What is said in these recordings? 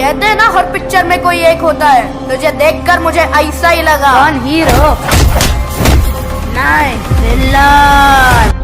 कहते हैं ना हर पिक्चर में कोई एक होता है, तुझे देखकर मुझे ऐसा ही लगा। कौन हीरो? नहीं, विलन।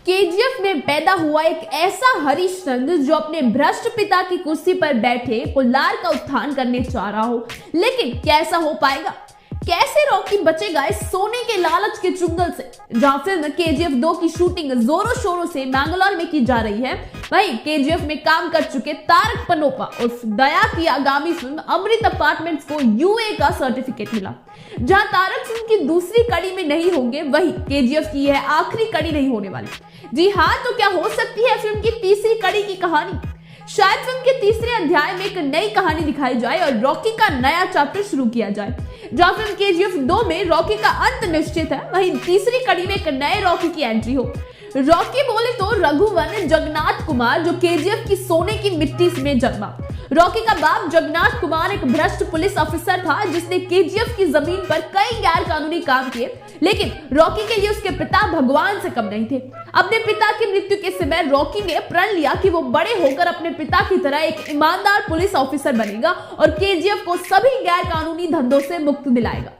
केजीएफ में पैदा हुआ एक ऐसा हरिश्चंद्र जो अपने भ्रष्ट पिता की कुर्सी पर बैठे कोलार का उत्थान करने चाह रहा हो, लेकिन क्या ऐसा हो पाएगा? कैसे रॉकी बचेगा इस सोने के लालच के चुंगल से? जहां फिल्म केजीएफ 2 की शूटिंग जोरों शोरों से मैंगलोर में की जा रही है, वहीं केजीएफ में काम कर चुके तारक पनोपा उस दया की आगामी फिल्म अमृत अपार्टमेंट्स को यूए का सर्टिफिकेट मिला। जहां तारक फिल्म की दूसरी कड़ी में नहीं होंगे, वही केजीएफ की यह आखिरी कड़ी नहीं होने वाली। जी हाँ, तो क्या हो सकती है फिल्म की तीसरी कड़ी की कहानी? शायद फिल्म के तीसरे अध्याय में एक नई कहानी दिखाई जाए और रॉकी का नया चैप्टर शुरू किया जाए। जहां फिल्म केजीएफ 2 में रॉकी का अंत निश्चित है, वहीं तीसरी कड़ी में एक नए रॉकी की एंट्री हो। रॉकी बोले तो रघुवन जगन्नाथ कुमार, जो केजीएफ की सोने की मिट्टी में जन्मा। रॉकी का बाप जगन्नाथ कुमार एक भ्रष्ट पुलिस ऑफिसर था जिसने केजीएफ की जमीन पर कई गैर कानूनी काम किए, लेकिन रॉकी के लिए उसके पिता भगवान से कम नहीं थे। अपने पिता की मृत्यु के समय रॉकी ने प्रण लिया कि वो बड़े होकर अपने पिता की तरह एक ईमानदार पुलिस ऑफिसर बनेगा और केजीएफ को सभी गैर कानूनी धंधों से मुक्त दिलाएगा।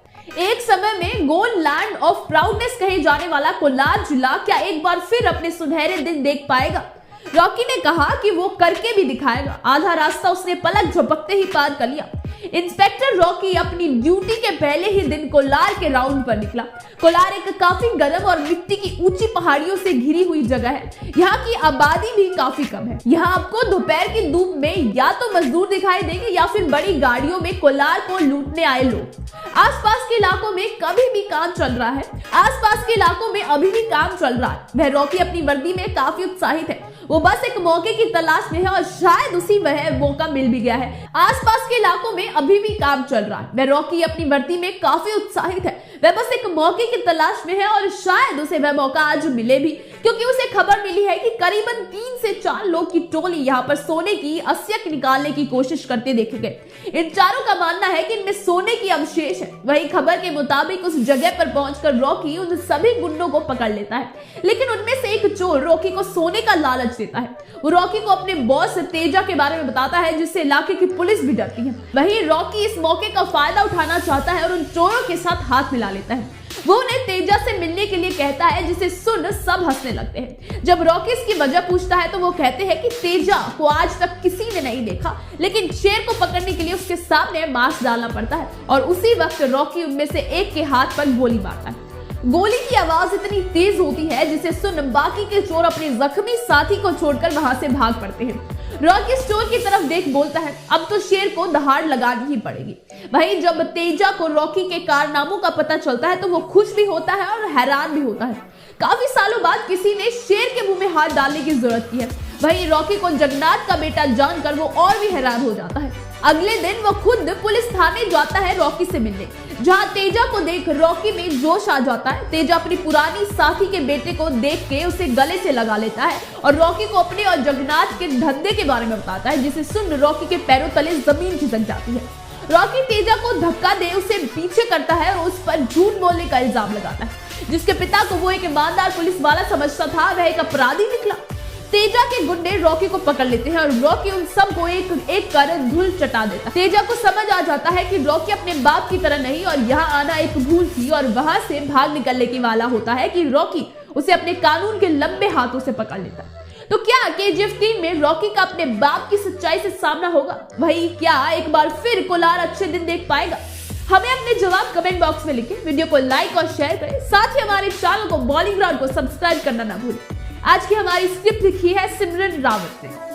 एक समय में गोल्ड लैंड ऑफ प्राउडनेस कहे जाने वाला कोलार जिला क्या एक बार फिर अपने सुनहरे दिन देख पाएगा? रॉकी ने कहा कि वो करके भी दिखाएगा। आधा रास्ता उसने पलक झपकते ही पार कर लिया। इंस्पेक्टर रॉकी अपनी ड्यूटी के पहले ही दिन कोलार के राउंड पर निकला। कोलार एक काफी गर्म और मिट्टी की ऊंची पहाड़ियों से घिरी हुई जगह है। यहाँ की आबादी भी काफी कम है। यहाँ आपको दोपहर की धूप में या तो मजदूर दिखाई देंगे या फिर बड़ी गाड़ियों में कोलार को लूटने आए लोग। आसपास के इलाकों में कभी भी काम चल रहा है। आसपास के इलाकों में अभी भी काम चल रहा है। वह रॉकी अपनी वर्दी में काफी उत्साहित है। वो बस एक मौके की तलाश में है और शायद उसी वह मौका मिल भी गया है। आसपास के इलाकों में अभी भी काम चल रहा है। वह रॉकी अपनी वर्दी में काफी उत्साहित है। वह बस एक मौके की तलाश में है और शायद उसे वह मौका आज मिले भी, क्योंकि उसे खबर मिली है कि करीबन 3 से 4 लोग की टोली यहाँ पर सोने की अस्यक निकालने की कोशिश करते देखे गए। इन चारों का मानना है कि इनमें सोने की अवशेष है। वही खबर के मुताबिक उस जगह पर पहुंचकर रॉकी उन सभी गुंडों को पकड़ लेता है, लेकिन उनमें से एक चोर रॉकी को सोने का लालच देता है। वो रॉकी को अपने बॉस तेजा के बारे में बताता है, जिससे इलाके की पुलिस भी डरती है। वही रॉकी इस मौके का फायदा उठाना चाहता है और उन चोरों के साथ हाथ मिला लेता है। वो उन्हें तेजा से मिलने के लिए कहता है, जिसे सुन सब हंसने लगते हैं। जब रॉकी इसकी वजह पूछता है तो वो कहते हैं कि तेजा को आज तक किसी ने नहीं देखा, लेकिन शेर को पकड़ने के लिए उसके सामने मांस डालना पड़ता है। और उसी वक्त रॉकी उनमें से एक के हाथ पर गोली मारता है। गोली की आवाज इतनी तेज होती है जिसे सुन बाकी के चोर अपने जख्मी साथी को छोड़कर वहां से भाग पड़ते हैं। रॉकी स्टोर की तरफ देख बोलता है, अब तो शेर को दहाड़ लगानी ही पड़ेगी। वहीं जब तेजा को रॉकी के कारनामों का पता चलता है तो वो खुश भी होता है और हैरान भी होता है। काफी सालों बाद किसी ने शेर के मुंह में हाथ डालने की जरूरत की है। वहीं रॉकी को जगन्नाथ का बेटा जानकर वो और भी हैरान हो जाता है। अगले दिन वो खुद पुलिस थाने जाता है रॉकी से मिलने, जहां तेजा को देख रॉकी में जोश आ जाता है। तेजा अपनी पुरानी साथी के बेटे को देख के उसे गले से लगा लेता है और रॉकी को अपने और जगन्नाथ के धंधे के बारे में बताता है, जिसे सुन रॉकी के पैरों तले जमीन खिसक जाती है। रॉकी तेजा को धक्का दे उसे पीछे करता है और उस पर झूठ बोलने का इल्जाम लगाता है। जिसके पिता को वो एक ईमानदार पुलिस वाला समझता था, वह एक अपराधी निकला। तेजा के गुंडे रॉकी को पकड़ लेते हैं और रॉकी उन सबको एक एक कर धूल चटा देता है। तेजा को समझ आ जाता है कि रॉकी अपने बाप की तरह नहीं और यहाँ आना एक भूल थी और वहां से भाग निकलने की वाला होता है कि रॉकी उसे अपने कानून के लंबे हाथों से पकड़ लेता है। तो क्या KGF 3 में रॉकी का अपने बाप की सच्चाई से सामना होगा? वही क्या एक बार फिर कोलार अच्छे दिन देख पाएगा? हमें अपने जवाब कमेंट बॉक्स में लिखें, वीडियो को लाइक और शेयर करें, साथ ही हमारे चैनल को बॉलीग्राउंड को सब्सक्राइब करना ना भूलें। आज की हमारी स्क्रिप्ट लिखी है सिमरन रावत ने।